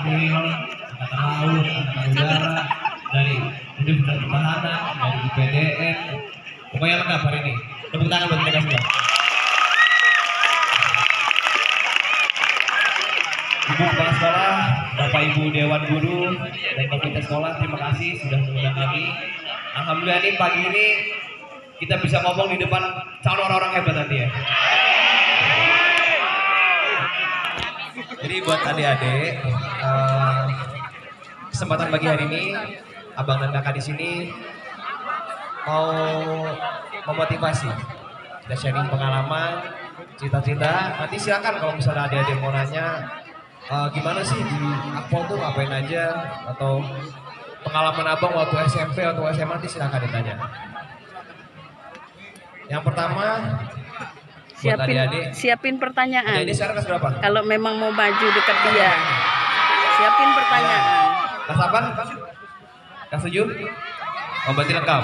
Wakil, Angkatan Laut, Angkatan Udara, dari Universitas Pertahanan, dari IPDN, pokoknya lengkap hari ini. Tepuk tangan buat mereka semua. Ibu Kepala Sekolah, Bapak Ibu Dewan Guru, dan Komite Sekolah, terima kasih sudah mengundang kami. Alhamdulillah ini pagi ini kita bisa ngomong di depan calon orang-orang hebat nanti ya. Jadi buat adik-adik, kesempatan pagi hari ini, abang dan kakak di sini mau memotivasi, kita sharing pengalaman, cita-cita. Nanti silakan kalau misalnya adik-adik mau nanya, gimana sih di Akpol tuh ngapain aja, atau pengalaman abang waktu SMP atau SMA, nanti silakan ditanya. Yang pertama, siapin pertanyaan. Adik-adik sekarang kelas berapa? Kalau memang mau maju dekat dia, siapin pertanyaan. Kelas 8? Kelas 7? Oh, berarti lengkap.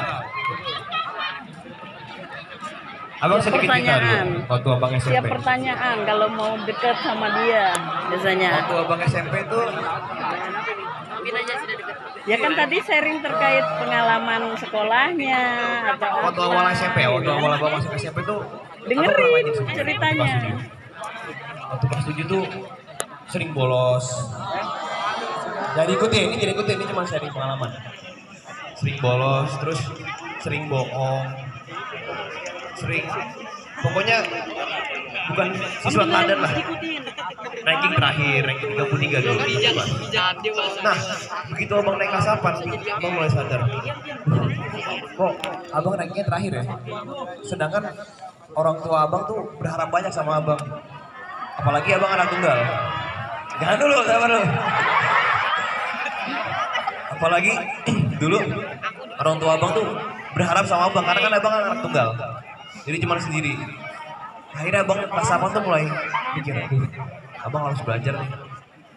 Abang sedikit cerita dulu, waktu abang SMP. Siap pertanyaan kalau mau deket sama dia biasanya. Waktu abang SMP tuh, ya kan tadi sharing terkait pengalaman sekolahnya atau waktu awal SMP, waktu awal abang masuk SMP tuh dengerin ceritanya. Waktu kelas 7 tuh sering bolos. Jadi ikutin, ini cuma sharing pengalaman. Sering bolos, terus sering bohong. Pokoknya bukan siswa teladan lah. Ranking terakhir, ranking 33 dulu. Nah, begitu abang naik kelas 8, abang mulai sadar. Kok abang rankingnya terakhir ya? Sedangkan orang tua abang tuh berharap banyak sama abang. Apalagi abang anak tunggal. Jangan dulu, sabar dulu. Apalagi dulu orang tua abang tuh berharap sama abang, karena kan abang anak tunggal. Jadi cuma sendiri. Akhirnya abang kelas 8 tuh mulai mikir, abang harus belajar nih.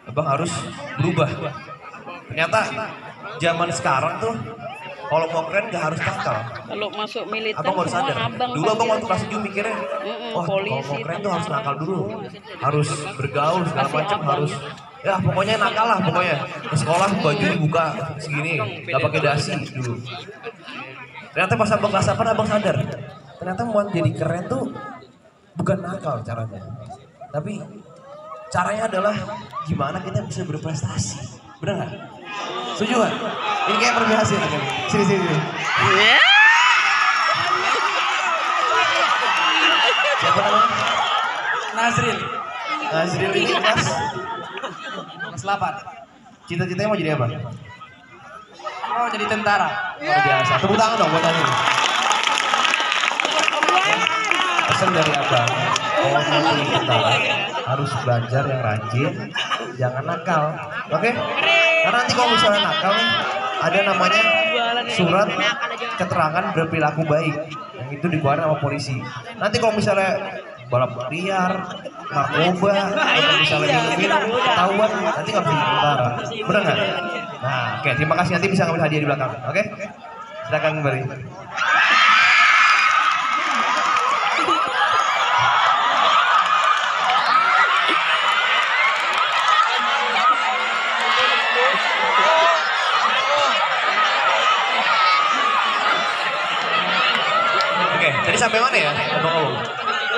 Abang harus berubah. Ternyata zaman sekarang tuh kalau mau keren gak harus nakal. Kalau masuk militer abang harus sadar. Dulu abang waktu kelas 7 mikirnya, wah kalau mau keren tuh harus nakal dulu. Harus bergaul segala macam, harus ya pokoknya nakal lah pokoknya. Ke sekolah baju dibuka segini, gak pakai dasi dulu. Ternyata pas abang kelas 8 abang sadar. Ternyata mau jadi keren tuh bukan nakal caranya. Tapi caranya adalah gimana kita bisa berprestasi. Bener gak? Setuju gak? Ini kayak perbiasa kan? Sini. Siapa namanya? Nazril ini kelas 8. Cita-citanya mau jadi apa? Oh, jadi tentara. Luar biasa. Tepuk tangan dong buat Nazril. Pesan dari abang, kalau mau jadi tentara harus belajar yang rajin, jangan nakal, oke? Karena nanti kalau misalnya nakal nih, ada namanya surat keterangan berperilaku baik, yang itu dikeluarkan sama polisi. Nanti kalau misalnya balap liar, narkoba, atau misalnya minum ketahuan, nanti nggak bisa jadi tentara, benar nggak? Nah, oke, terima kasih, nanti bisa ngambil hadiah di belakang, oke? Silakan kembali. Tadi sampai mana ya?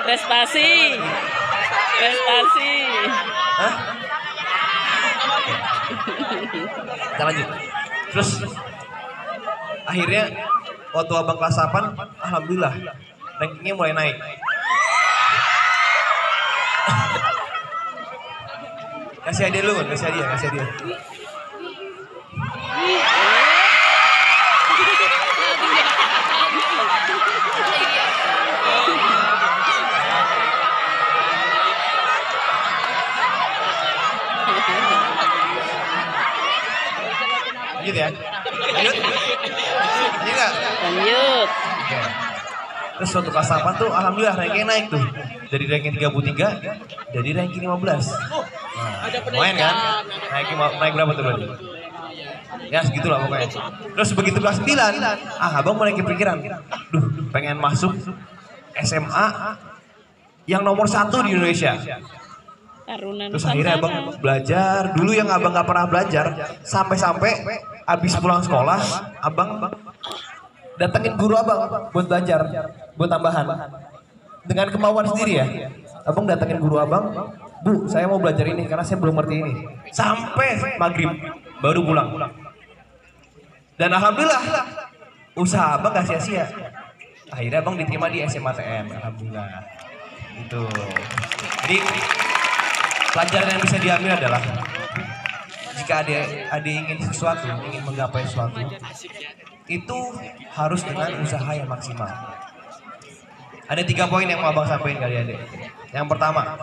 Prestasi. Hah? Kita lanjut. Terus akhirnya waktu abang kelas 8, alhamdulillah rankingnya mulai naik. Kasih hadiah dulu kan? Kasih hadiah. Lanjut ya? Lanjut gak? Lanjut. Oke. Terus waktu kelas 8 tuh alhamdulillah rankingnya naik tuh. Dari ranking 33 jadi ranking 15. Nah, lumayan kan? Naik berapa tuh berarti? Ya segitulah pokoknya. Terus begitu kelas 9, abang mulai kepikiran, duh pengen masuk SMA yang nomor 1 di Indonesia. Taruna Terus akhirnya abang belajar. Dulu yang abang nggak pernah belajar, sampai-sampai abis pulang sekolah, abang datengin guru abang buat belajar, buat tambahan. Dengan kemauan sendiri ya. Abang datengin guru abang, Bu, saya mau belajar ini karena saya belum ngerti ini. Sampai maghrib baru pulang. Dan alhamdulillah usaha abang gak sia-sia. Akhirnya abang diterima di SMA TN, alhamdulillah. Itu. Jadi pelajaran yang bisa diambil adalah jika ada ingin sesuatu, ingin menggapai sesuatu, itu harus dengan usaha yang maksimal. Ada 3 poin yang mau abang sampaikan kali adik. Yang pertama,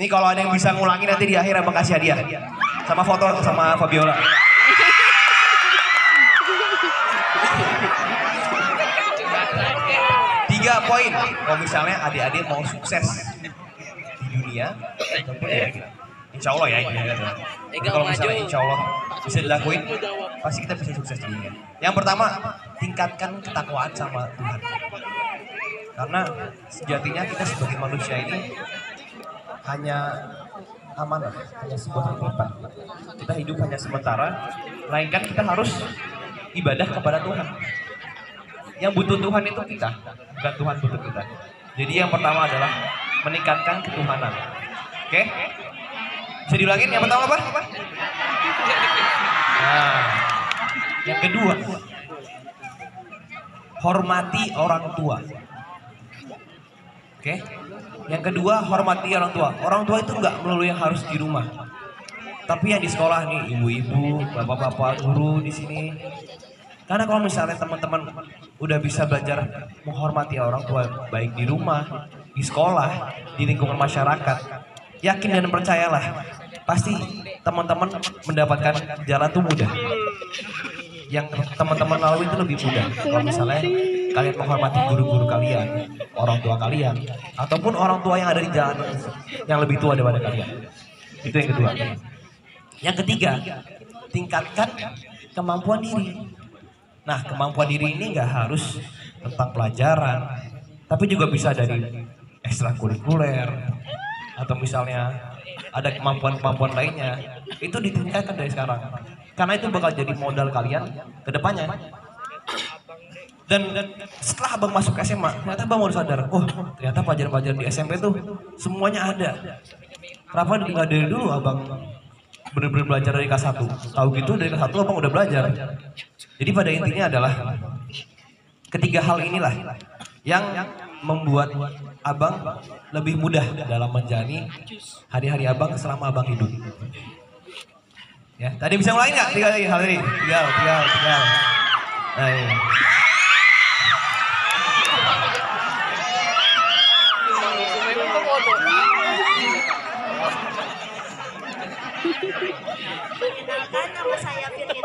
ini kalau ada yang bisa ngulangi nanti di akhir abang kasih hadiah sama foto sama Fabiola. 3 poin. Kalau misalnya adik-adik mau sukses di dunia, ataupun ya, insya Allah ya. Kalau misalnya insya Allah bisa dilakuin, pasti kita bisa sukses di dunia. Yang pertama, tingkatkan ketakwaan sama Tuhan. Karena sejatinya kita sebagai manusia ini hanya amanah, hanya sebuah titipan. Kita hidup hanya sementara, melainkan kita harus ibadah kepada Tuhan. Yang butuh Tuhan itu kita, bukan Tuhan butuh kita. Jadi yang pertama adalah meningkatkan ketuhanan. Oke? Bisa diulangin? Yang pertama apa? Nah, yang kedua, hormati orang tua. Oke? Yang kedua, hormati orang tua. Orang tua itu nggak melulu yang harus di rumah, tapi yang di sekolah nih, ibu-ibu, bapak-bapak, guru di sini. Karena kalau misalnya teman-teman udah bisa belajar menghormati orang tua, baik di rumah, di sekolah, di lingkungan masyarakat, yakin dan percayalah, pasti teman-teman mendapatkan jalan tuh mudah. Yang teman-teman lalui itu lebih mudah. Kalau misalnya kalian menghormati guru-guru kalian, orang tua kalian, ataupun orang tua yang ada di jalan yang lebih tua daripada kalian. Itu yang kedua. Yang ketiga, tingkatkan kemampuan diri. Nah, kemampuan diri ini nggak harus tentang pelajaran, tapi juga bisa dari ekstrakurikuler, atau misalnya ada kemampuan-kemampuan lainnya. Itu ditingkatkan dari sekarang, karena itu bakal jadi modal kalian ke depannya. Dan setelah abang masuk SMA, ternyata abang baru sadar, oh ternyata pelajaran-pelajaran di SMP tuh semuanya ada. Kenapa nggak dari dulu abang benar-benar belajar dari kelas 1? Tahu gitu dari kelas 1 abang udah belajar. Jadi pada intinya adalah ketiga hal inilah yang membuat abang lebih mudah dalam menjalani hari-hari abang selama abang hidup. Ya, tadi bisa mulai nggak? 3 lagi hal ini. Tinggal. Nah, ini. Perkenalkan, nama saya Firni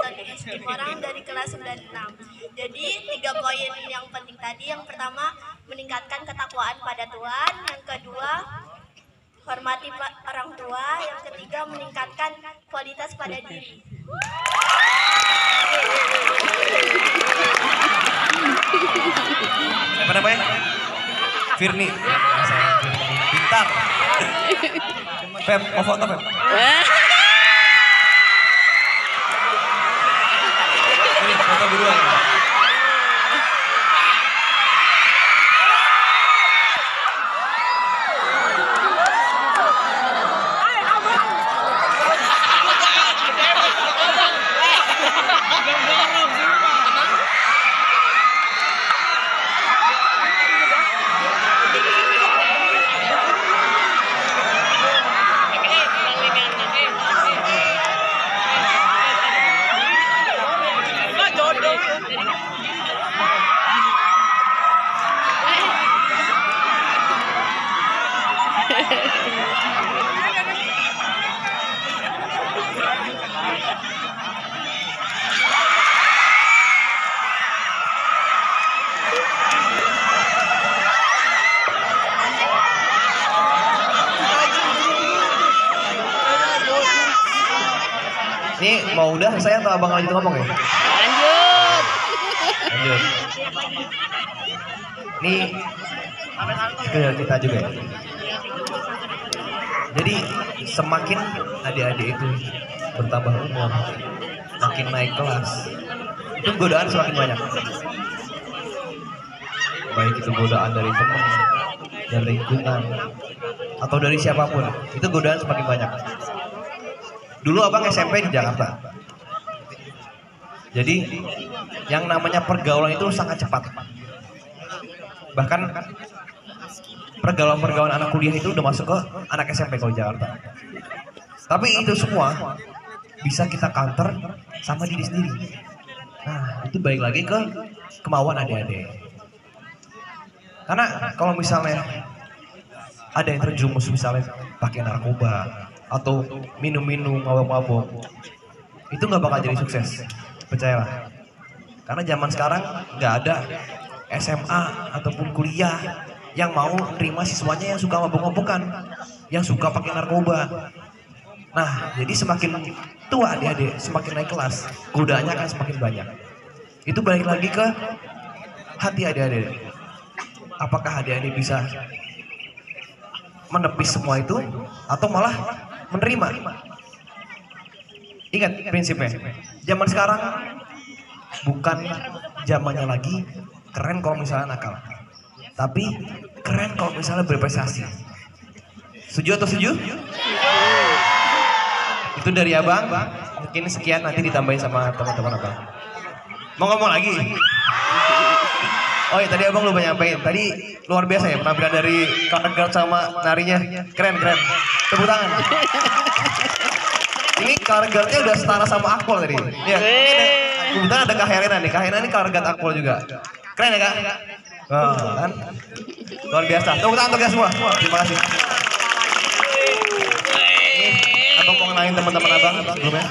orang dari kelas 96. Jadi 3 poin yang penting tadi, yang pertama meningkatkan ketakwaan pada Tuhan, yang kedua hormati orang tua, yang ketiga meningkatkan kualitas pada diri. Siapa namanya? Firni. Saya Firni. Pintar. Feb, mau foto Feb? Ini foto berdua. Ini mau udah saya atau abang lanjut ngomong ya? Lanjut. Ini ke kita juga ya. Jadi semakin adik-adik itu bertambah umur, makin naik kelas, itu godaan semakin banyak. Baik itu godaan dari teman, dari lingkungan, atau dari siapapun, itu godaan semakin banyak. Dulu abang SMP di Jakarta, jadi yang namanya pergaulan itu sangat cepat. Bahkan pergaulan anak kuliah itu udah masuk ke anak SMP kalau di Jakarta. Tapi itu semua bisa kita counter sama diri sendiri. Nah, itu balik lagi ke kemauan adik-adik. Karena kalau misalnya ada yang terjerumus misalnya pakai narkoba atau minum-minum mabok-mabok, itu nggak bakal jadi sukses, percayalah. Karena zaman sekarang nggak ada SMA ataupun kuliah yang mau terima siswanya yang suka mabok-mabokan, yang suka pakai narkoba. Nah, jadi semakin tua adik-adik, semakin naik kelas, godaannya akan semakin banyak. Itu balik lagi ke hati adik-adik. Apakah adik-adik bisa menepis semua itu atau malah menerima? Ingat prinsipnya, zaman sekarang bukan zamannya lagi keren kalau misalnya nakal, tapi keren kalau misalnya berprestasi. Setuju atau setuju? Itu dari abang, mungkin sekian, nanti ditambahin sama teman-teman abang. Mau ngomong lagi? Oh iya, tadi abang lupa nyampein. Tadi luar biasa ya penampilan dari color guard sama narinya. Keren. Tepuk tangan. Ini color guardnya udah setara sama Akpol tadi. Ya. Kebetulan ada Kak Helena nih. Kak Helena ini color guard Akpol juga. Keren ya Kak? Oh, kan? Luar biasa. Tepuk tangan untuk kita semua. Terima kasih. Abang mau kenalin teman-teman abang sebelumnya.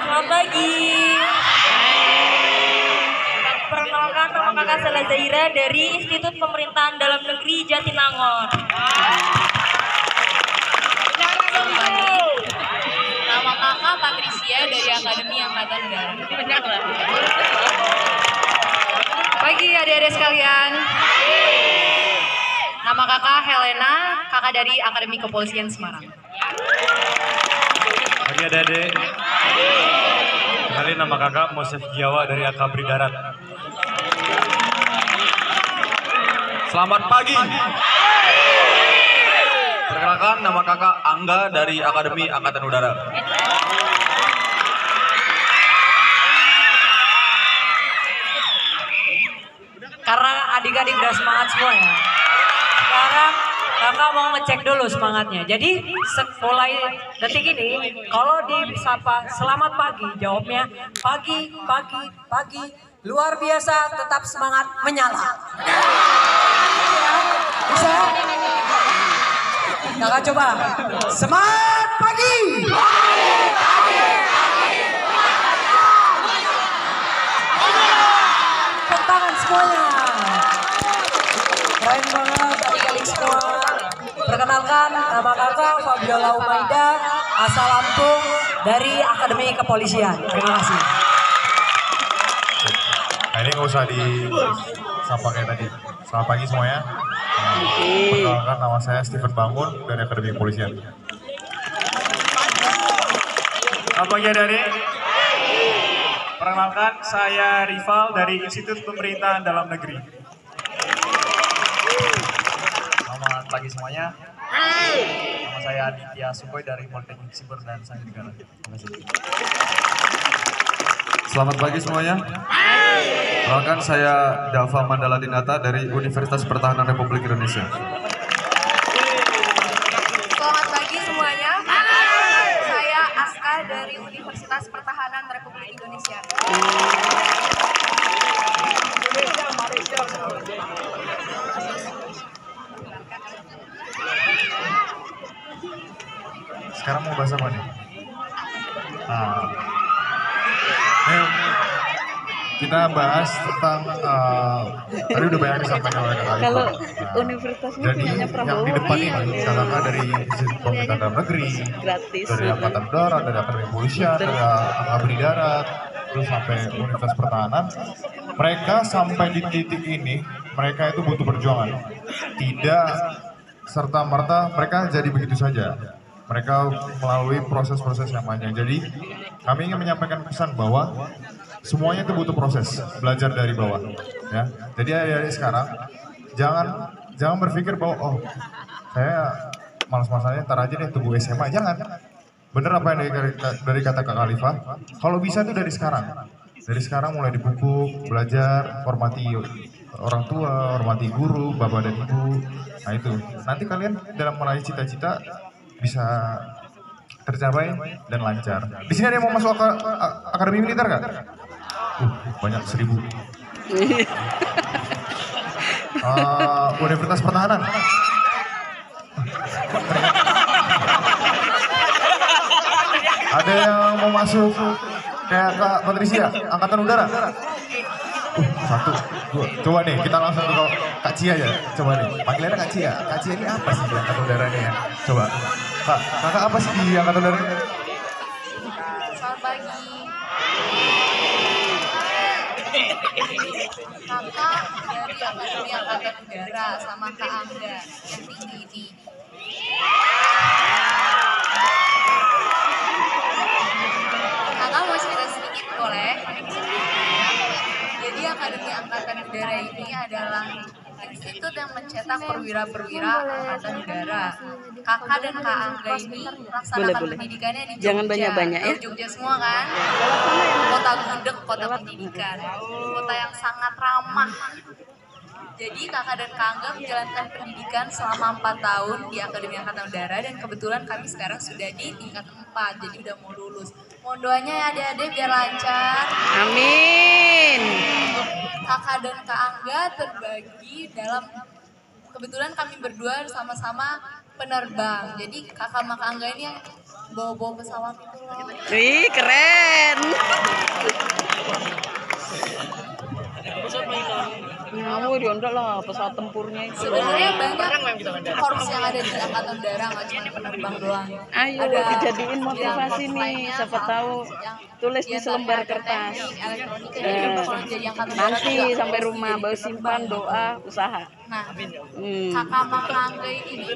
Selamat pagi. Perkenalkan, nama kakak Sela Zaira dari Institut Pemerintahan Dalam Negeri Jatinangor. Nama kakak Patricia dari Akademi Angkatan Udara. Pagi adik-adik sekalian. Nama kakak Helena, kakak dari Akademi Kepolisian Semarang. Pagi adik-adik. Kenalin nama kakak Mosef Jawa dari Akabri Darat. Selamat pagi. Perkenalkan, nama kakak Angga dari Akademi Angkatan Udara. Karena adik-adik udah semangat semua ya. Sekarang kakak mau ngecek dulu semangatnya. Jadi mulai detik ini kalau disapa selamat pagi, jawabnya pagi, pagi, pagi. Luar biasa, tetap semangat menyala. Bisa? Kakak coba. Semangat pagi. Tepuk tangan semuanya. Keren banget adik-adik semua. Perkenalkan, nama kakak Fabiola Umaida, asal Lampung dari Akademi Kepolisian. Terima kasih. Nah, ini nggak usah disapa kayak tadi. Selamat pagi semuanya. Perkenalkan, nama saya Steven Bangun dari Akademi Kepolisian. Selamat pagi adik-adik. Perkenalkan, saya Rival dari Institut Pemerintahan Dalam Negeri. Selamat pagi semuanya. Nama saya Aditya Sukoi dari Politeknik Siber dan Sains Negara. Terima kasih. Selamat pagi semuanya. Perkenalkan, saya Dava Mandala Dinata dari Universitas Pertahanan Republik Indonesia. Selamat pagi semuanya. Saya Aska dari Universitas Pertahanan Republik Indonesia. Sekarang mau bahas apa nih? Nah, kita bahas tentang tadi udah banyak disampaikan oleh Kak Alifah. Kalau universitasnya jadi punyanya yang di depan Prabowo, ini iya. kakak dari Institut Pemerintahan Dalam Negeri, Gratis. dari Angkatan Darat, dari Akademi Kepolisian, dari Abri Darat, terus sampai Universitas Pertahanan, mereka sampai di titik ini, mereka itu butuh perjuangan. Tidak serta-merta mereka jadi begitu saja. Mereka melalui proses-proses yang panjang. Jadi kami ingin menyampaikan pesan bahwa semuanya itu butuh proses, belajar dari bawah. Ya. Jadi adik-adik sekarang jangan berpikir bahwa oh saya malas-malasannya ntar aja deh tunggu SMA. Jangan. Bener apa yang dari kata Kak Alifah, kalau bisa itu dari sekarang. Dari sekarang mulai dipupuk, belajar, hormati orang tua, hormati guru, bapak dan ibu. Nah itu, nanti kalian dalam meraih cita-cita bisa tercapai dan lancar. Di sini ada yang mau masuk akademi militer nggak? Banyak 1000. Universitas Pertahanan. Ada yang mau masuk kayak Kak Patricia, Angkatan Udara? 1, 2, coba nih kita langsung ke Kak Cia ya. Coba nih, panggilannya Kak Cia. Kak Cia ini apa sih di Angkatan Udara ini ya? Coba, Kak, kakak apa sih di Angkatan Udara ini? Selamat pagi. Kakak dari Akademi Angkatan Udara sama Kak Angga yang tinggi ini. Kakak mau cerita sedikit boleh? Jadi Akademi Angkatan Udara ini adalah institut yang mencetak perwira-perwira Angkatan Udara. Kakak dan Kak Angga ini melaksanakan pendidikannya di Jogja. Jangan banyak-banyak ya. Jogja semua kan? Kota gudeg, kota pendidikan. Kota yang sangat ramah. Jadi kakak dan Kak Angga menjalankan pendidikan selama 4 tahun di Akademi Angkatan Udara dan kebetulan kami sekarang sudah di tingkat 4, jadi udah mau lulus. Mohon doanya ya adik-adik biar lancar. Amin. Kakak dan Kak Angga terbagi dalam, kebetulan kami berdua sama-sama penerbang. Jadi kakak sama Kak Angga ini yang bawa-bawa pesawat itu loh. Wih, keren. Ngawur ya enggak lah pesawat tempurnya itu. Sebenarnya banyak korps yang ada di Angkatan Udara, nggak cuma penerbang doang. Ayo Ada dijadiin motivasi yang nih, lainnya, siapa kampus tahu yang tulis di diantaranya selembar ada kertas. teknik, elektronika, jadi kalau jadi Angkatan Udara Nanti juga sampai harus rumah jadi bawa penerbang. simpan doa usaha. Nah, Hmm. kakak sama Kak Angga ini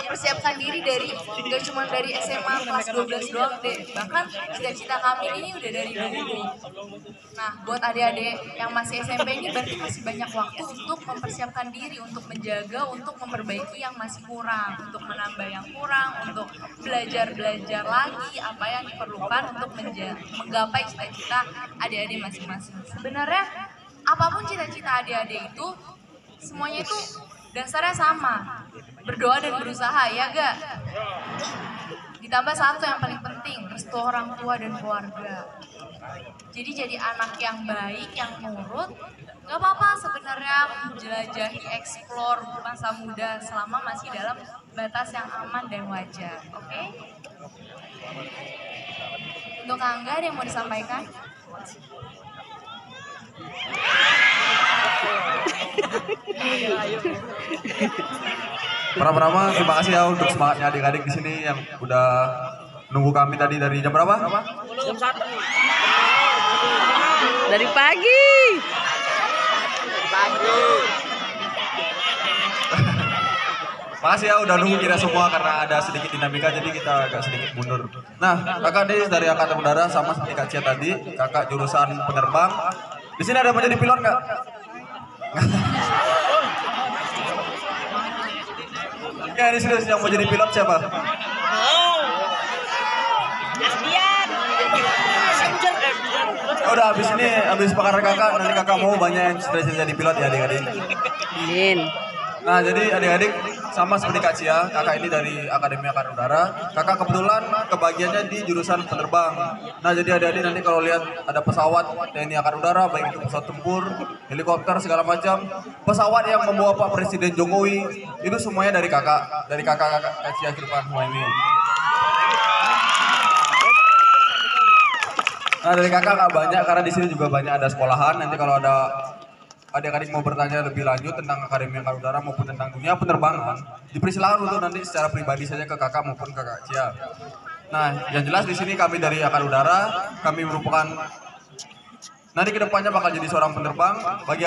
persiapkan diri dari nggak cuma dari SMA kelas 12 doang deh, bahkan cita-cita kami ini udah dari dulu. Nah, buat adik-adik yang masih SMP ini berarti masih banyak waktu untuk mempersiapkan diri, untuk menjaga, untuk memperbaiki yang masih kurang, untuk menambah yang kurang, untuk belajar lagi apa yang diperlukan untuk menggapai cita-cita adik-adik masing-masing. Sebenarnya apapun cita-cita adik-adik itu semuanya itu dasarnya sama, berdoa dan berusaha, ya gak? Ditambah satu yang paling penting, restu orang tua dan keluarga. Jadi anak yang baik, yang nurut, gak apa-apa sebenarnya menjelajahi, eksplor masa muda selama masih dalam batas yang aman dan wajar, oke? Untuk Kak Angga ada yang mau disampaikan? Pertama-tama terima kasih ya untuk semangatnya adik-adik di sini yang udah nunggu kami tadi dari jam berapa? Jam 1. Dari pagi. Makasih ya udah nunggu kita semua karena ada sedikit dinamika jadi kita agak sedikit mundur. Nah, kakak Des dari Angkatan Udara sama seperti Kak Cia tadi, kakak jurusan penerbang. Di sini ada yang mau jadi pilot nggak? Ya ini sudah yang mau jadi pilot siapa? Udah habis ini, habis pakar kakak, nanti kakak mau banyak yang sudah jadi pilot ya adik-adik. Amin. Nah jadi adik-adik sama seperti Kak Cia, kakak ini dari Akademi Angkatan Udara. Kakak kebetulan kebagiannya di jurusan penerbang. Nah, jadi adik-adik nanti kalau lihat ada pesawat TNI Angkatan Udara, baik itu pesawat tempur, helikopter segala macam, pesawat yang membawa Pak Presiden Jokowi, itu semuanya dari kakak Kak Cia Kirpan semua ini. Nah, dari kakak nggak banyak karena di sini juga banyak ada sekolahan. Nanti kalau ada adik-adik mau bertanya lebih lanjut tentang Akademi Angkatan Udara maupun tentang dunia penerbangan, dipersilakan untuk nanti secara pribadi saja ke kakak maupun ke Kak Cia. Nah, yang jelas di sini kami dari Angkatan Udara, kami merupakan nanti kedepannya bakal jadi seorang penerbang. Bagi